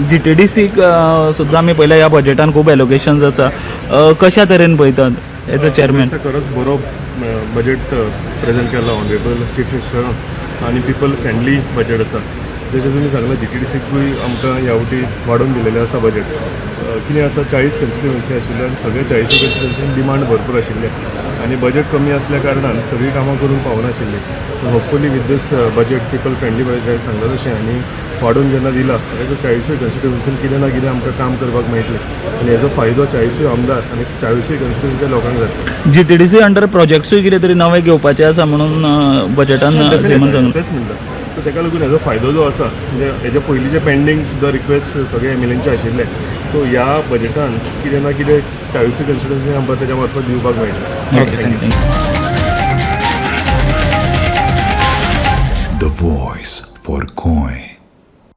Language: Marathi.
GTDC सुद्धा आमी पळयला ह्या बजेटान खूब एलोकेशन्स आसा. कशा तरेन पळयतात एज अ चेअरमॅन? खरोच बरो बजेट प्रेझेंट केला ऑनरेबल चीफ मिनिस्टर आणि पीपल फ्रेंडली बजेट आसा. जशें तुमी सांगलां GTDCकूय आमकां ह्या वटी वाडोवन दिलेलें आसा बजेट. कितें आसा 40 कन्स्टिट्युएन्सी आशिल्ले आनी सगळे 40 कन्स्टिट्युएन्सीन डिमांड भरपूर आशिल्ले आनी बजेट कमी आसल्या कारणान सगळीं कामां करूंक पावनाशिल्लीं. Hopefully with this budget people friendly budget सांगता तशें आनी वाडोवन जेन्ना दिला तेजो 40 कन्स्टिट्युएन्सीन कितें ना कितें आमकां काम करपाक मेळटलें आनी हेजो फायदो 40 आमदार आनी 40 कन्स्टिट्युएन्सीच्या लोकांक जाता. GTDC अंडर प्रोजेक्ट्सूय कितें तरी नवे घेवपाचे आसा म्हणून बजेटान सीएमान सांगला. तेच म्हणटा. सो ताका लागून हेजो फायदो जो आसा म्हणजे हेजे पयलींचे पेंडींग सुद्दां रिक्वेस्ट सगळे MLAंचे आशिल्ले. सो ह्या बजेटान कितें ना कितें 40 कन्स्टिट्युएन्सी आमकां तेज्या मार्फत दिवपाक मेळटलें. Okay, thank you. The voice for coin.